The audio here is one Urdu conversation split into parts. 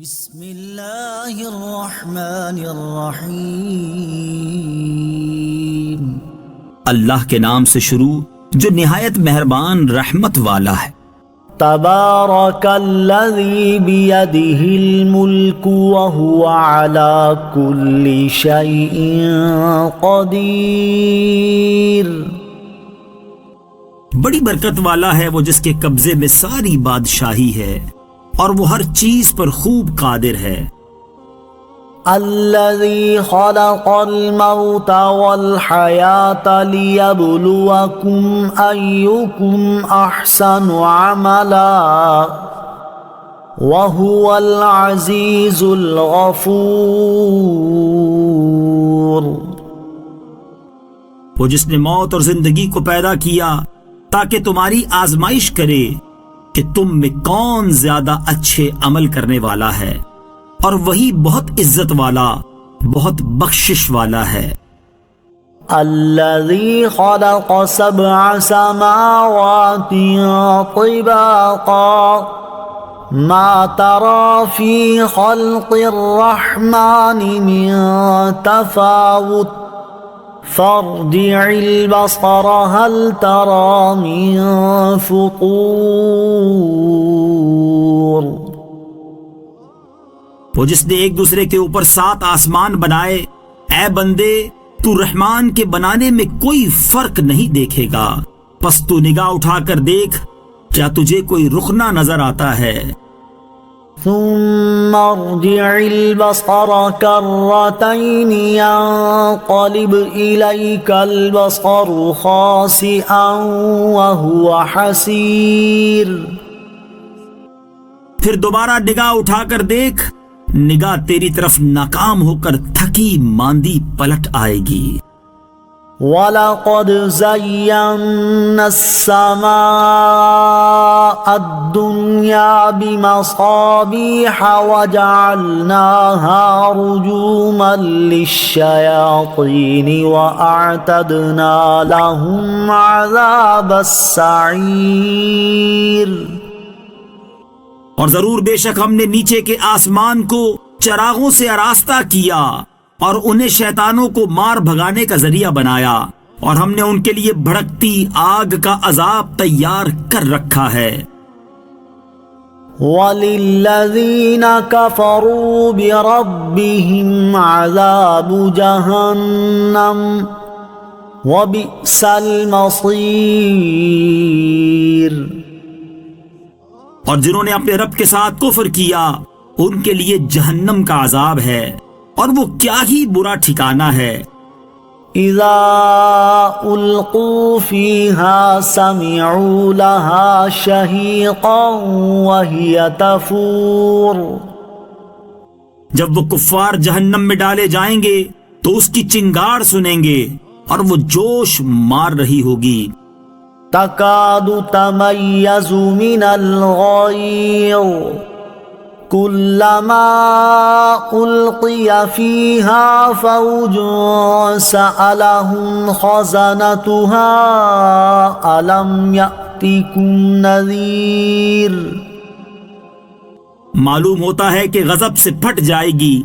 بسم اللہ الرحمن الرحیم۔ اللہ کے نام سے شروع جو نہایت مہربان رحمت والا ہے۔ تبارک الذی بیدہ الملک وہو علی کل شیء قدیر۔ بڑی برکت والا ہے وہ جس کے قبضے میں ساری بادشاہی ہے اور وہ ہر چیز پر خوب قادر ہے۔ الذی خلق الموت والحیاة لیبلوکم ایکم احسن عملا وہو العزیز الغفور۔ وہ جس نے موت اور زندگی کو پیدا کیا تاکہ تمہاری آزمائش کرے کہ تم میں کون زیادہ اچھے عمل کرنے والا ہے، اور وہی بہت عزت والا بہت بخشش والا ہے۔ الذی خلق سبع سماوات طباقا ما ترى في خلق الرحمن من تفاوت فارجع البصر هل ترى من فطور۔ وہ جس نے ایک دوسرے کے اوپر 7 آسمان بنائے، اے بندے تو رحمان کے بنانے میں کوئی فرق نہیں دیکھے گا، پس تو نگاہ اٹھا کر دیکھ کیا تجھے کوئی رخنہ نظر آتا ہے۔ ثم ارجع البصر كرتين ينقلب إليك البصر خاسئا وهو حسير۔ پھر دوبارہ نگاہ اٹھا کر دیکھ، نگاہ تیری طرف ناکام ہو کر تھکی ماندی پلٹ آئے گی۔ وَلَقَدْ زَيَّنَّا السَّمَاءَ الدُّنْيَا بِمَصَابِيحَ وَجَعَلْنَاهَا رُجُومًا لِلشَّيَاطِينِ وَأَعْتَدْنَا لَهُمْ عَذَابَ السَّعِيرِ۔ اور ضرور بے شک ہم نے نیچے کے آسمان کو چراغوں سے آراستہ کیا اور انہیں شیطانوں کو مار بھگانے کا ذریعہ بنایا، اور ہم نے ان کے لیے بھڑکتی آگ کا عذاب تیار کر رکھا ہے۔ وَلِلَّذِينَ كَفَرُوا بِرَبِّهِمْ عَذَابُ جَهَنَّمَ وَبِئْسَ الْمَصِيرُ۔ اور جنہوں نے اپنے رب کے ساتھ کفر کیا ان کے لیے جہنم کا عذاب ہے، اور وہ کیا ہی برا ٹھکانہ ہے۔ اذا القوا فيها سمعوا لها شهيقا وهي تفور۔ جب وہ کفار جہنم میں ڈالے جائیں گے تو اس کی چنگاڑ سنیں گے اور وہ جوش مار رہی ہوگی۔ تكاد تميز من الغيظ كلما ألقي فيها فوج سألهم خزنتها ألم يأتكم نذير۔ معلوم ہوتا ہے کہ غضب سے پھٹ جائے گی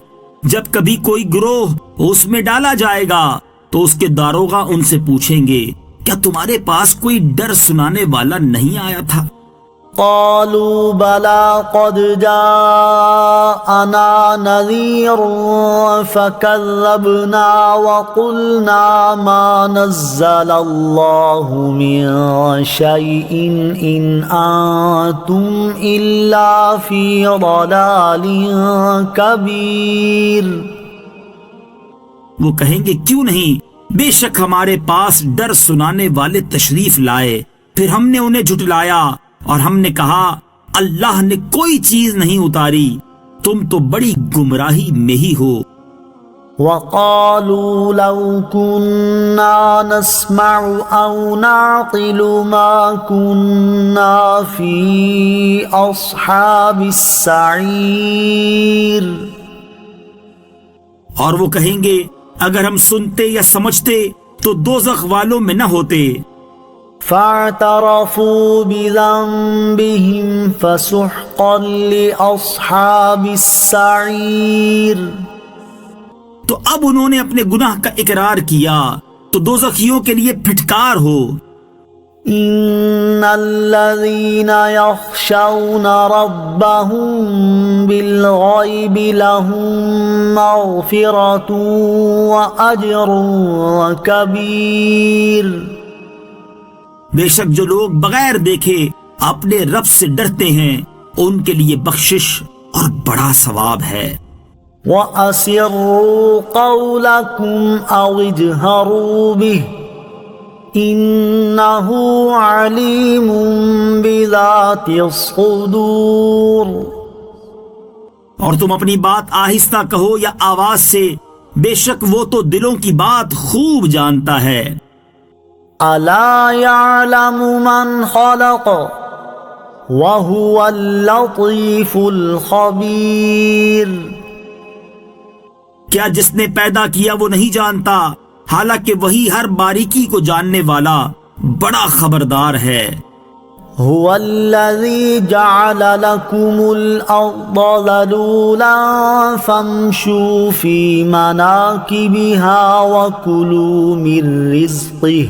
جب کبھی کوئی گروہ اس میں ڈالا جائے گا تو اس کے داروغہ ان سے پوچھیں گے کیا تمہارے پاس کوئی ڈر سنانے والا نہیں آیا تھا؟ قالوا بلى قد جاءنا نذير فكذبنا وقلنا ما نزل الله من شيء إن أنتم إلا في ضلال كبير۔ وہ کہیں گے کیوں نہیں، بے شک ہمارے پاس ڈر سنانے والے تشریف لائے، پھر ہم نے انہیں جھٹلایا اور ہم نے کہا اللہ نے کوئی چیز نہیں اتاری، تم تو بڑی گمراہی میں ہی ہو۔ وقالوا لو كنا نسمع أو نعقل ما كنا في أصحاب السعير۔ اور وہ کہیں گے اگر ہم سنتے یا سمجھتے تو دوزخ والوں میں نہ ہوتے۔ فاعترفوا بذنبهم فسحقا لأصحاب السعیر. تو اب انہوں نے اپنے گناہ کا اقرار کیا تو دوزخیوں کے لیے پھٹکار ہو. ان الذين يخشون ربهم بالغيب لهم مغفرة وأجر كبير. بے شک جو لوگ بغیر دیکھے اپنے رب سے ڈرتے ہیں ان کے لیے بخشش اور بڑا ثواب ہے. وَأَسِرُّوا قَوْلَكُمْ أَوْ اجْهَرُوا بِهِ إِنَّهُ عَلِيمٌ بِذَاتِ الصُّدُورِ. اور تم اپنی بات آہستہ کہو یا آواز سے، بے شک وہ تو دلوں کی بات خوب جانتا ہے. أَلَا يَعْلَمُ مَنْ خَلَقَ وَهُوَ اللَّطِيفُ الْخَبِيرُ. کیا جس نے پیدا کیا وہ نہیں جانتا، حالانکہ وہی ہر باریکی کو جاننے والا بڑا خبردار ہے. هو الذي جعل لكم الأرض ذلولا فامشوا في مناكبها وكلوا من رزقه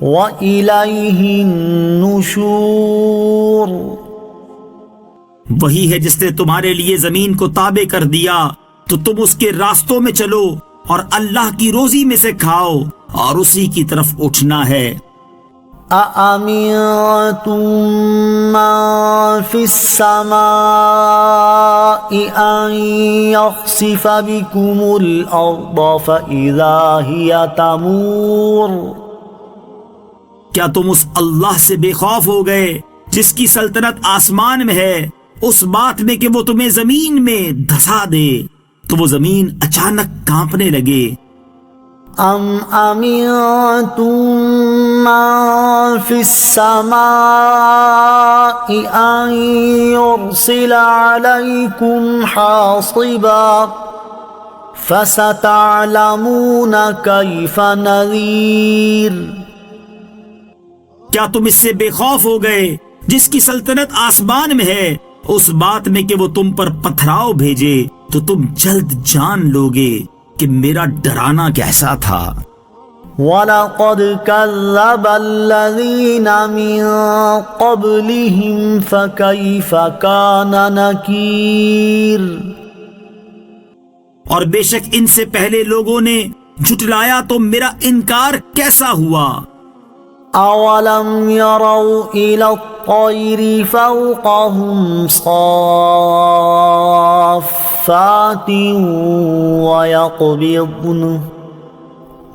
وإليه النشور. وہی ہے جس نے تمہارے لیے زمین کو تابع کر دیا تو تم اس کے راستوں میں چلو اور اللہ کی روزی میں سے کھاؤ اور اسی کی طرف اٹھنا ہے. أَأَمِنتُم مَّن فِي السَّمَاءِ أَن يَخْسِفَ بِكُمُ الْأَرْضَ فَإِذَا هِيَ تَمُورُ. کیا تم اس اللہ سے بے خوف ہو گئے جس کی سلطنت آسمان میں ہے، اس بات میں کہ وہ تمہیں زمین میں دھسا دے تو وہ زمین اچانک کانپنے لگے. ام امنتم من فی السماء ان یرسل علیکم حاصبا فستعلمون کیف نذیر. کیا تم اس سے بے خوف ہو گئے جس کی سلطنت آسمان میں ہے، اس بات میں کہ وہ تم پر پتھراؤ بھیجے تو تم جلد جان لوگے کہ میرا ڈرانا کیسا تھا. وَلَقَدْ كَذَّبَ الَّذِينَ مِن قَبْلِهِمْ فَكَيْفَ كَانَ نَكِيرٌ. اور بے شک ان سے پہلے لوگوں نے جھٹلایا تو میرا انکار کیسا ہوا. أَوَلَمْ يَرَوْا إِلَى الطَّيْرِ فَوْقَهُمْ صَافَّاتٍ وَيَقْبِضْنَ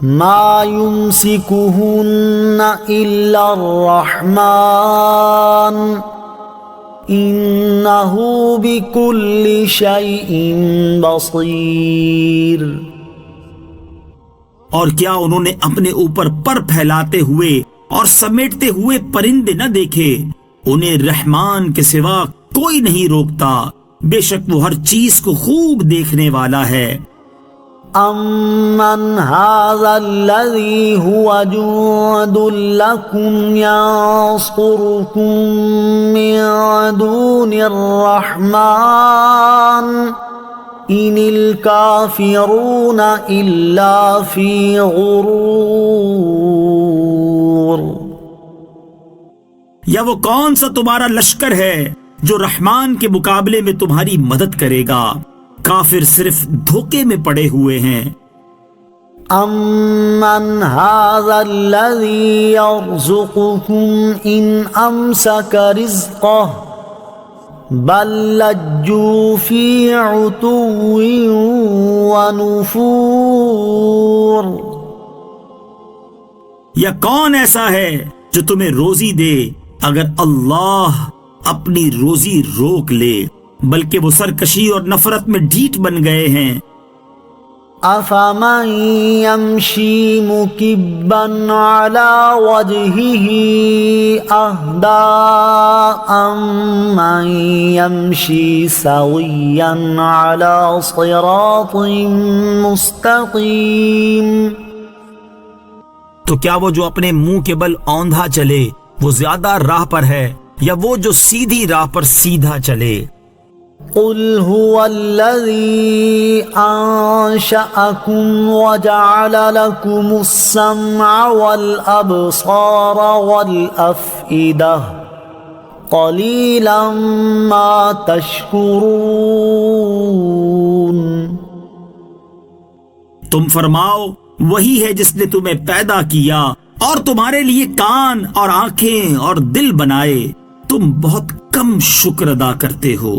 مَا يُمْسِكُهُنَّ إِلَّا الرَّحْمَنُ إِنَّهُ بِكُلِّ شَيْءٍ بَصِيرٌ. اور کیا انہوں نے اپنے اوپر پر پھیلاتے ہوئے اور سمیٹتے ہوئے پرندے نہ دیکھے؟ انہیں رحمان کے سوا کوئی نہیں روکتا، بے شک وہ ہر چیز کو خوب دیکھنے والا ہے. أَمَّنْ هَذَا الَّذِي هُوَ جُندٌ لَكُمْ يَنصُرُكُم مِّن دُونِ الرَّحْمَنِ إِنِ الْكَافِرُونَ إِلَّا فِي غُرُورٍ. یا وہ کون سا تمہارا لشکر ہے جو رحمان کے مقابلے میں تمہاری مدد کرے گا؟ کافر صرف دھوکے میں پڑے ہوئے ہیں. أَمَّنْ هَذَا الَّذِي يَرْزُقُكُمْ إِنْ أَمْسَكَ رِزْقَهُ بَل لَجُّوا فِي عُتُوٍّ وَنُفُورٍ. یا کون ایسا ہے جو تمہیں روزی دے اگر اللہ اپنی روزی روک لے، بلکہ وہ سرکشی اور نفرت میں ڈھیٹ بن گئے ہیں. أَفَمَن يَمْشِي مُكِبًّا عَلَى وَجْهِهِ أَهْدَىٰ أَمَّن يَمْشِي سَوِيًّا عَلَى صِرَاطٍ مُسْتَقِيمٍ. تو کیا وہ جو اپنے منہ کے بل اوندھا چلے وہ زیادہ راہ پر ہے یا وہ جو سیدھی راہ پر سیدھا چلے؟ قل هو الذي أنشأكم وجعل لكم السمع والأبصار والأفئدة قليلا ما تشكرون۔ تم فرماؤ وہی ہے جس نے تمہیں پیدا کیا اور تمہارے لیے کان اور آنکھیں اور دل بنائے، تم بہت کم شکر ادا کرتے ہو۔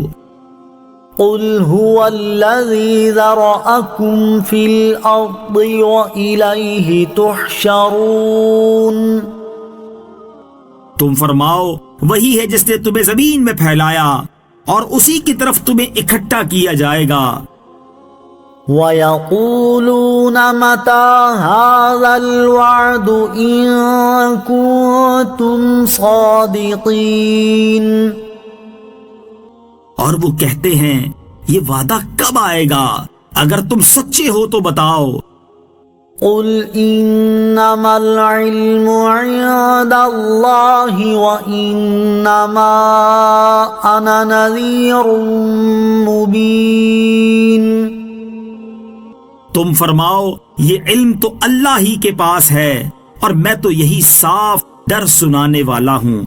قل هو الذي ذرأكم في الأرض وإليه تحشرون۔ تم فرماؤ وہی ہے جس نے تمہیں زمین میں پھیلایا اور اسی کی طرف تمہیں اکٹھا کیا جائے گا۔ وَيَقُولُونَ مَتَى هَذَا الْوَعْدُ إِن كُنتُمْ صَادِقِينَ۔ اور وہ کہتے ہیں یہ وعدہ کب آئے گا؟ اگر تم سچے ہو تو بتاؤ۔ قُلْ إِنَّمَا الْعِلْمُ عِندَ اللَّهِ وَإِنَّمَا أَنَا نَذِيرٌ مُبِينٌ۔ تم فرماؤ یہ علم تو اللہ ہی کے پاس ہے اور میں تو یہی صاف ڈر سنانے والا ہوں۔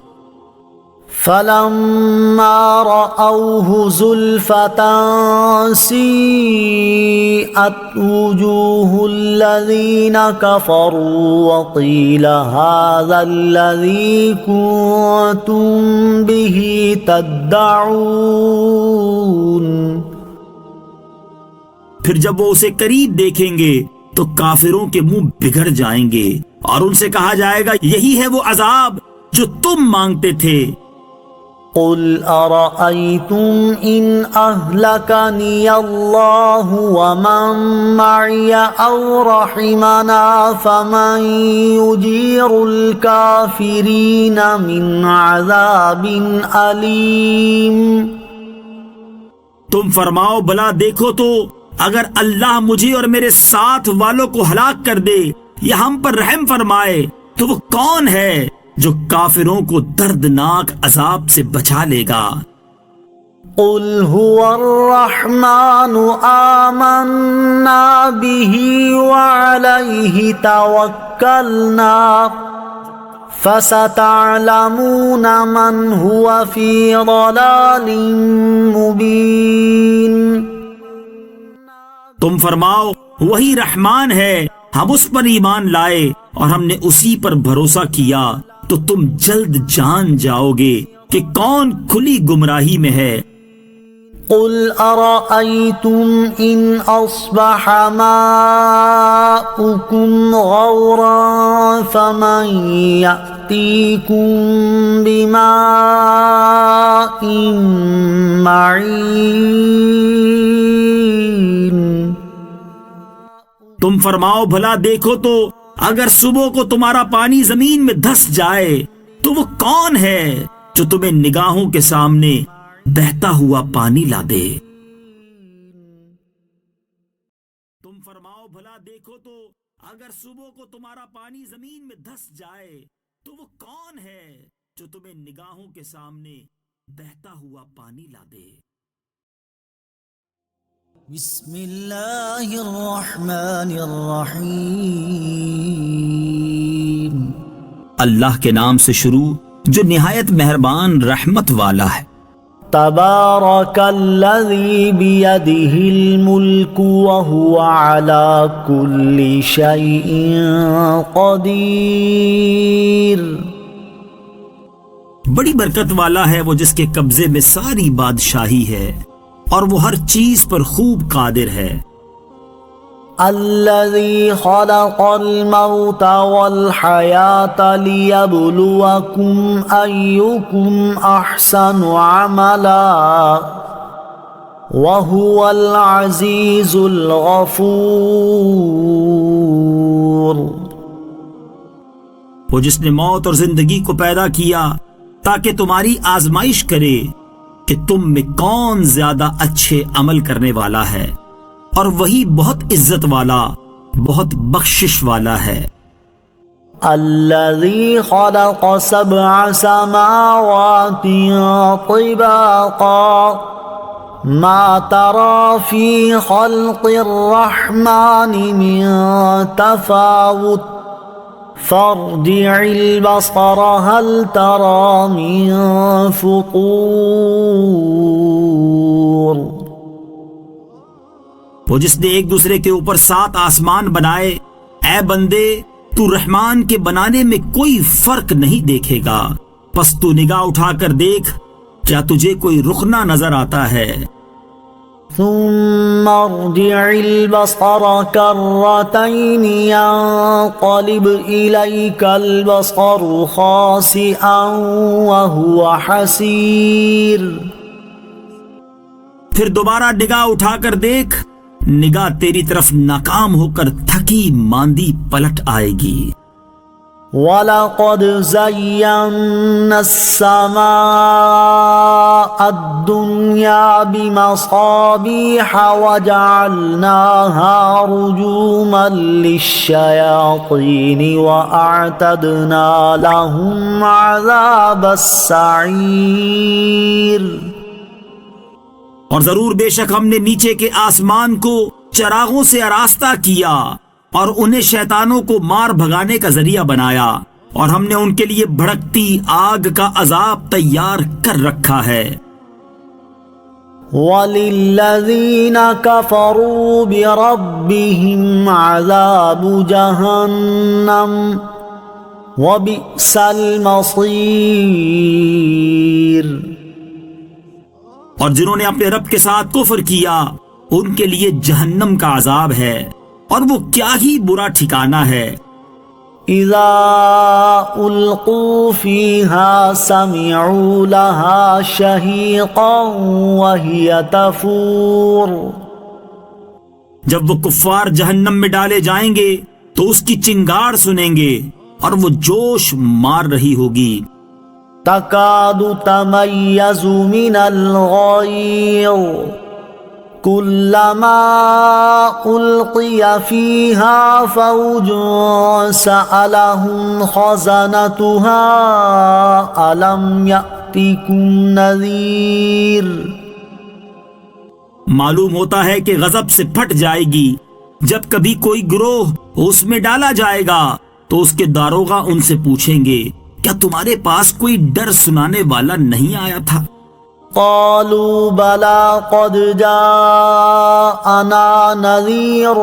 فَلَمَّا رَأَوْهُ زُلْفَةً سِيئَتْ وُجُوهُ الَّذِينَ كَفَرُوا وَقِيلَ هَذَا الَّذِي كُنتُم بِهِ تَدَّعُونَ۔ پھر جب وہ اسے قریب دیکھیں گے تو کافروں کے منہ بگڑ جائیں گے اور ان سے کہا جائے گا یہی ہے وہ عذاب جو تم مانگتے تھے۔ قُلْ أَرَأَيْتُمْ إِنْ أَهْلَكَنِيَ اللَّهُ وَمَن مَّعِيَ أَوْ رَحِمَنَا فَمَن يُجِيرُ الْكَافِرِينَ مِنْ عَذَابٍ أَلِيمٍ۔ تم فرماؤ بھلا دیکھو تو اگر اللہ مجھے اور میرے ساتھ والوں کو ہلاک کر دے یا ہم پر رحم فرمائے تو وہ کون ہے جو کافروں کو دردناک عذاب سے بچا لے گا؟ قُلْ هُوَ الرَّحْمَنُ آمَنَّا بِهِ وَعَلَيْهِ تَوَكَّلْنَا فَسَتَعْلَمُونَ مَنْ هُوَ فِي ضَلَالٍ مُبِينٍ۔ تم فرماؤ وہی رحمان ہے، ہم اس پر ایمان لائے اور ہم نے اسی پر بھروسہ کیا، تو تم جلد جان جاؤ گے کہ کون کھلی گمراہی میں ہے۔ قُلْ أَرَأَيْتُمْ إِنْ أَصْبَحَ مَاؤُكُمْ غَوْرًا فَمَنْ يَأْتِيكُمْ بِمَاءٍ مَّعِينٍ۔ تم فرماؤ بھلا دیکھو تو اگر صبح کو تمہارا پانی زمین میں دھس جائے تو وہ کون ہے جو تمہیں نگاہوں کے سامنے بہتا ہوا پانی لا دے؟ تم فرماؤ بھلا دیکھو تو اگر صبح کو تمہارا پانی زمین میں دھس جائے تو وہ کون ہے جو تمہیں نگاہوں کے سامنے بہتا ہوا پانی لا دے؟ بسم اللہ الرحمن الرحیم۔ اللہ کے نام سے شروع جو نہایت مہربان رحمت والا ہے۔ تبارک الذی بیدہ الملک وہو علی کل شیء قدیر۔ بڑی برکت والا ہے وہ جس کے قبضے میں ساری بادشاہی ہے اور وہ ہر چیز پر خوب قادر ہے۔ الذی خلق الموت والحیاة لیبلوکم ایکم احسن عملا وہو العزیز الغفور۔ وہ جس نے موت اور زندگی کو پیدا کیا تاکہ تمہاری آزمائش کرے کہ تم میں کون زیادہ اچھے عمل کرنے والا ہے، اور وہی بہت عزت والا، بہت بخشش والا ہے۔ الذي خلق 7 سماوات طباقا ما ترى في خلق الرحمن من تفاوت فارجع البصر هل ترى من فطور. وہ جس نے ایک دوسرے کے اوپر 7 آسمان بنائے، اے بندے تو رحمان کے بنانے میں کوئی فرق نہیں دیکھے گا، پس تو نگاہ اٹھا کر دیکھ کیا تجھے کوئی رخنہ نظر آتا ہے؟ ثم ارجع البصر كرتين ينقلب إليك البصر خاسئا وهو حسير. پھر دوبارہ نگاہ اٹھا کر دیکھ، نگاہ تیری طرف ناکام ہو کر تھکی ماندی پلٹ آئے گی. وَلَقَدْ زَيَّنَّا السَّمَاءَ الدُّنْيَا بِمَصَابِيحَ وَجَعَلْنَاهَا رُجُومًا لِلشَّيَاطِينِ وَأَعْتَدْنَا لَهُمْ عَذَابَ السَّعِيرِ. اور ضرور بے شک ہم نے نیچے کے آسمان کو چراغوں سے آراستہ کیا اور انہیں شیطانوں کو مار بھگانے کا ذریعہ بنایا، اور ہم نے ان کے لیے بھڑکتی آگ کا عذاب تیار کر رکھا ہے. وَلِلَّذِينَ كَفَرُوا بِرَبِّهِمْ عَذَابُ جَهَنَّمَ وَبِئْسَ الْمَصِيرُ. اور جنہوں نے اپنے رب کے ساتھ کفر کیا ان کے لیے جہنم کا عذاب ہے، اور وہ کیا ہی برا ٹھکانہ ہے. اذا القوا فيها سمعوا لها شهيقا وهي تفور. جب وہ کفار جہنم میں ڈالے جائیں گے تو اس کی چنگاڑ سنیں گے اور وہ جوش مار رہی ہوگی. تكاد تميز من الغيظ كلما ألقي فيها فوج سألهم خزنتها ألم يأتكم نذير. معلوم ہوتا ہے کہ غضب سے پھٹ جائے گی جب کبھی کوئی گروہ اس میں ڈالا جائے گا تو اس کے داروغہ ان سے پوچھیں گے کیا تمہارے پاس کوئی ڈر سنانے والا نہیں آیا تھا؟ قالوا بلى قد جاءنا نذير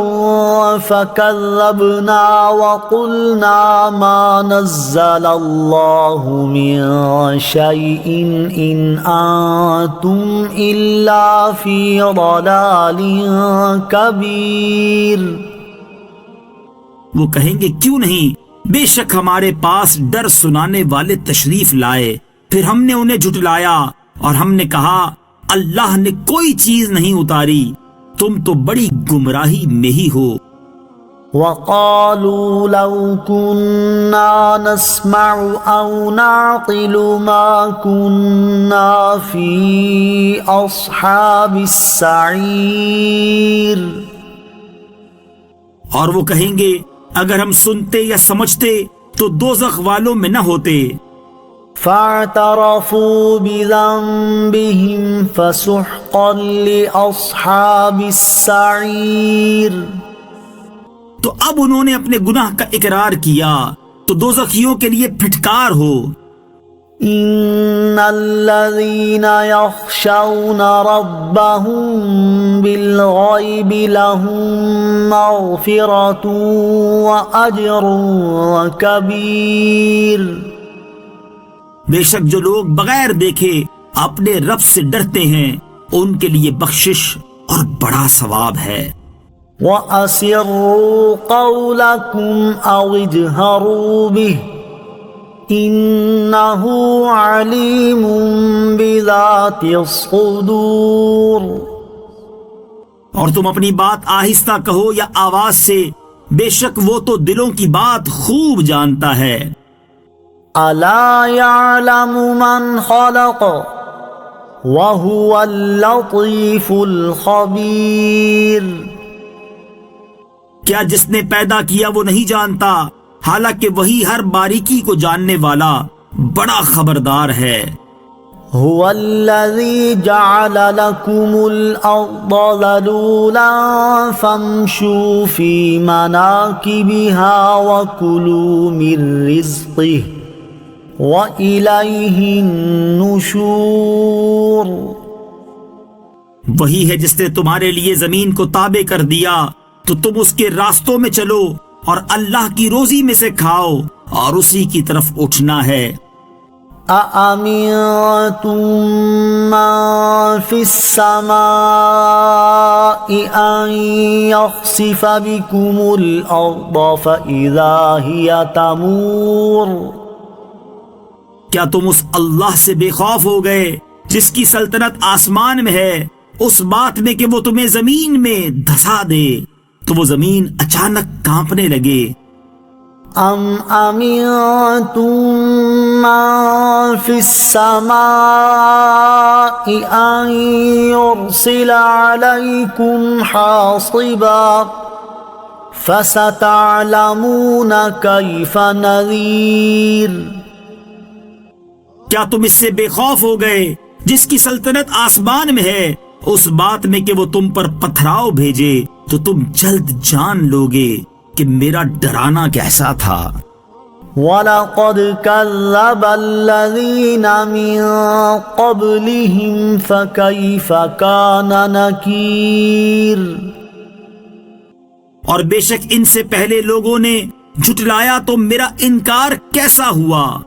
فكذبنا وقلنا ما نزل الله من شيء إن أنتم إلا في ضلال كبير. وہ کہیں گے کیوں نہیں، بے شک ہمارے پاس ڈر سنانے والے تشریف لائے، پھر ہم نے انہیں جھٹلایا اور ہم نے کہا اللہ نے کوئی چیز نہیں اتاری، تم تو بڑی گمراہی میں ہی ہو. وقالوا لو كنا نسمع أو نعقل ما كنا في أصحاب السعير. اور وہ کہیں گے اگر ہم سنتے یا سمجھتے تو دوزخ والوں میں نہ ہوتے. فاعترفوا بذنبهم فسحقا لأصحاب السعير. تو اب انہوں نے اپنے گناہ کا اقرار کیا تو دوزخیوں کے لیے پھٹکار ہو. ان الذين يخشون ربهم بالغيب لهم مغفرة وأجر كبير. بے شک جو لوگ بغیر دیکھے اپنے رب سے ڈرتے ہیں ان کے لیے بخشش اور بڑا ثواب ہے. وَأَسِرُّوا قَوْلَكُمْ أَوْ اجْهَرُوا بِهِ إِنَّهُ عَلِيمٌ بِذَاتِ الصُّدُورِ. اور تم اپنی بات آہستہ کہو یا آواز سے، بے شک وہ تو دلوں کی بات خوب جانتا ہے. أَلَا يَعْلَمُ مَنْ خَلَقَ وَهُوَ اللَّطِيفُ الْخَبِيرُ. کیا جس نے پیدا کیا وہ نہیں جانتا حالانکہ وہی ہر باریکی کو جاننے والا بڑا خبردار ہے۔ هو الذي جعل لكم الأرض ذلولا فامشوا في مناكبها وكلوا من رزقه وإليه النشور۔ وہی ہے جس نے تمہارے لیے زمین کو تابع کر دیا تو تم اس کے راستوں میں چلو اور اللہ کی روزی میں سے کھاؤ اور اسی کی طرف اٹھنا ہے۔ أأمنتم من في السماء أن يخسف بكم الأرض فإذا هي تمور۔ کیا تم اس اللہ سے بے خوف ہو گئے جس کی سلطنت آسمان میں ہے اس بات میں کہ وہ تمہیں زمین میں دھسا دے تو وہ زمین اچانک کانپنے لگے۔ ام امنتم من في السماء ان يرسل عليكم حاصبا فستعلمون كيف نذير۔ کیا تم اس سے بے خوف ہو گئے جس کی سلطنت آسمان میں ہے اس بات میں کہ وہ تم پر پتھراؤ بھیجے تو تم جلد جان لوگے کہ میرا ڈرانا کیسا تھا۔ وَلَقَدْ كَذَّبَ الَّذِينَ مِن قَبْلِهِمْ فَكَيْفَ كَانَ نَكِيرٌ۔ اور بے شک ان سے پہلے لوگوں نے جھٹلایا تو میرا انکار کیسا ہوا۔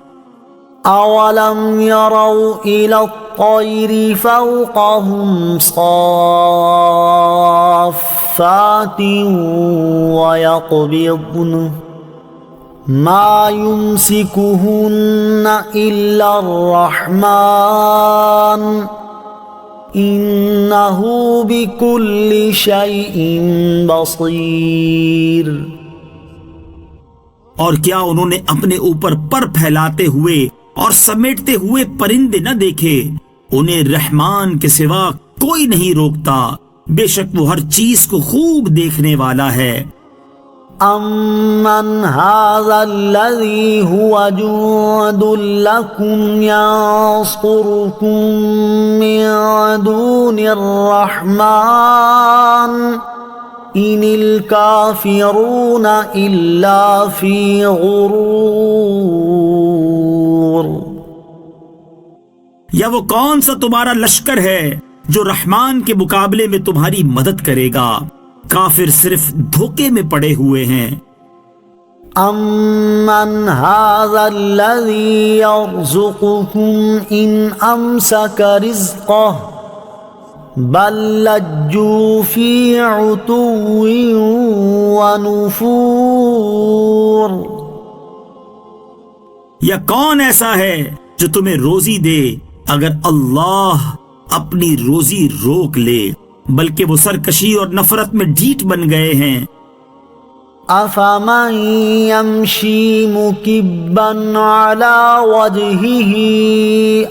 أَوَلَمْ يَرَوْا إِلَى الطَّيْرِ فَوْقَهُمْ صَافَّاتٍ وَيَقْبِضْنَ مَا يُمْسِكُهُنَّ إِلَّا الرَّحْمَنُ إِنَّهُ بِكُلِّ شَيْءٍ بَصِيرٌ۔ اور کیا انہوں نے اپنے اوپر پر پھیلاتے ہوئے اور سمیٹتے ہوئے پرندے نہ دیکھے؟ انہیں رحمان کے سوا کوئی نہیں روکتا، بے شک وہ ہر چیز کو خوب دیکھنے والا ہے۔ أَمَّنْ هَذَا الَّذِي هُوَ جُندٌ لَكُمْ يَنصُرُكُم مِّن دُونِ الرَّحْمَنِ إِنِ الْكَافِرُونَ إِلَّا فِي غُرُورٍ۔ یا وہ کون سا تمہارا لشکر ہے جو رحمان کے مقابلے میں تمہاری مدد کرے گا؟ کافر صرف دھوکے میں پڑے ہوئے ہیں۔ أَمَّنْ هَذَا الَّذِي يَرْزُقُكُمْ إِنْ أَمْسَكَ رِزْقَهُ بَل لَّجُّوا فِي عُتُوٍّ وَنُفُورٍ۔ یا کون ایسا ہے جو تمہیں روزی دے اگر اللہ اپنی روزی روک لے، بلکہ وہ سرکشی اور نفرت میں ڈھیٹ بن گئے ہیں۔ أَفَمَن يَمْشِي مُكِبًّا عَلَى وَجْهِهِ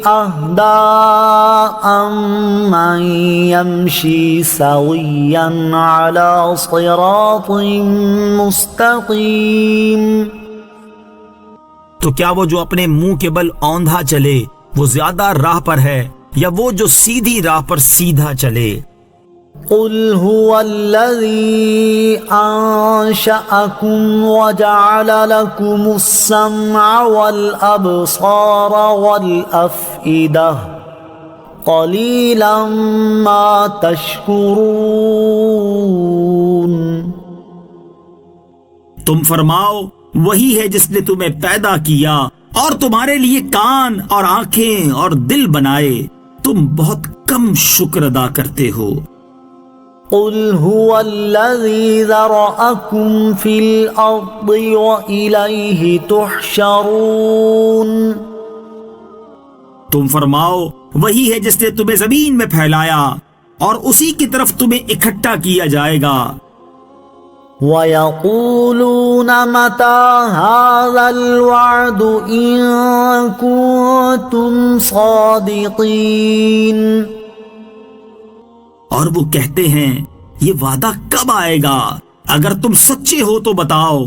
أَهْدَىٰ أَمَّن يَمْشِي سَوِيًّا عَلَى صِرَاطٍ مُسْتَقِيمٍ۔ تو کیا وہ جو اپنے منہ کے بل اوندھا چلے وہ زیادہ راہ پر ہے یا وہ جو سیدھی راہ پر سیدھا چلے؟ قُلْ هُوَ الَّذِي أَنشَأَكُمْ وَجَعَلَ لَكُمُ السَّمْعَ وَالْأَبْصَارَ وَالْأَفْئِدَةَ قَلِيلًا مَا تَشْكُرُونَ۔ تم فرماؤ وہی ہے جس نے تمہیں پیدا کیا اور تمہارے لیے کان اور آنکھیں اور دل بنائے، تم بہت کم شکر ادا کرتے ہو۔ قُلْ هُوَ الَّذِي ذَرَأَكُمْ فِي الْأَرْضِ وَإِلَيْهِ تُحْشَرُونَ۔ تم فرماؤ وہی ہے جس نے تمہیں زمین میں پھیلایا اور اسی کی طرف تمہیں اکٹھا کیا جائے گا۔ وَيَقُولُونَ مَتَى هَذَا الْوَعْدُ إِن كُنتُمْ صَادِقِينَ۔ اور وہ کہتے ہیں یہ وعدہ کب آئے گا؟ اگر تم سچے ہو تو بتاؤ۔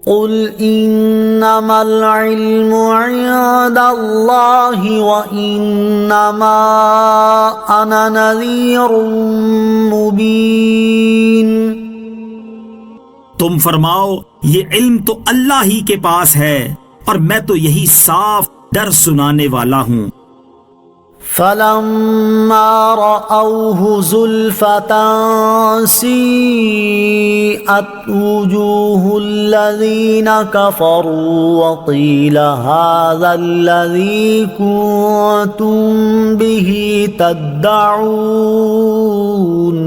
قل انما العلم عند اللہ وانما انا نذیر مبین۔ تم فرماؤ یہ علم تو اللہ ہی کے پاس ہے اور میں تو یہی صاف ڈر سنانے والا ہوں۔ فلما رأوه زلفة سيئت وجوه الذين كفروا وقيل هذا الذي كنتم به تدعون۔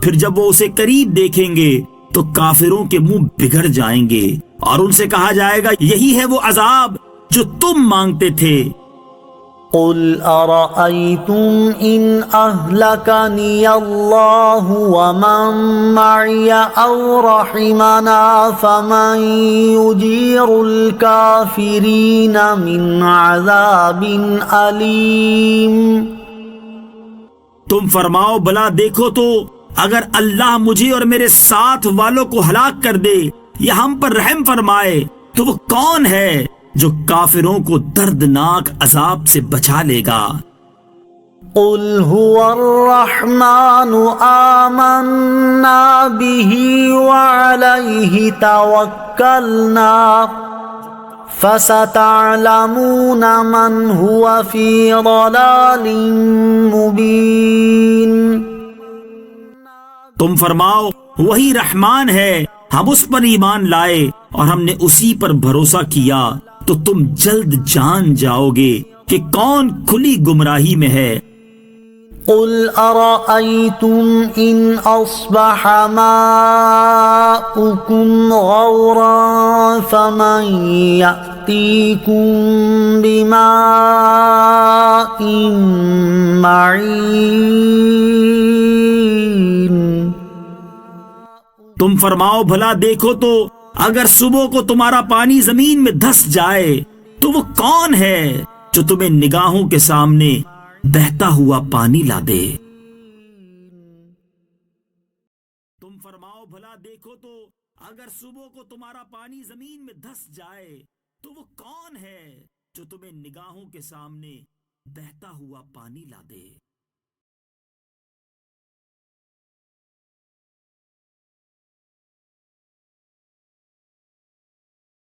پھر جب وہ اسے قریب دیکھیں گے تو کافروں کے منہ بگڑ جائیں گے اور ان سے کہا جائے گا یہی ہے وہ عذاب جو تم مانگتے تھے۔ قل أرأيتم إن أهلكني الله ومن معي أو رحمنا فمن يجير الكافرين من عذاب أليم۔ تم فرماؤ بلا دیکھو تو اگر اللہ مجھے اور میرے ساتھ والوں کو ہلاک کر دے یا ہم پر رحم فرمائے تو وہ کون ہے جو کافروں کو دردناک عذاب سے بچا لے گا؟ قل هو الرحمن آمنا به وعليه توكلنا فستعلمون من هو في ضلال مبين۔ تم فرماؤ وہی رحمان ہے، ہم اس پر ایمان لائے اور ہم نے اسی پر بھروسہ کیا تو تم جلد جان جاؤ گے کہ کون کھلی گمراہی میں ہے۔ قل أرأيتم إن أصبح ماؤكم غورا فمن يأتيكم بماء معين۔ تم فرماؤ بھلا دیکھو تو اگر صبح کو تمہارا پانی زمین میں دھس جائے تو وہ کون ہے جو تمہیں نگاہوں کے سامنے بہتا ہوا پانی لا دے؟ تم فرماؤ بھلا دیکھو تو اگر صبح کو تمہارا پانی زمین میں دھس جائے تو وہ کون ہے جو تمہیں نگاہوں کے سامنے بہتا ہوا پانی لا دے؟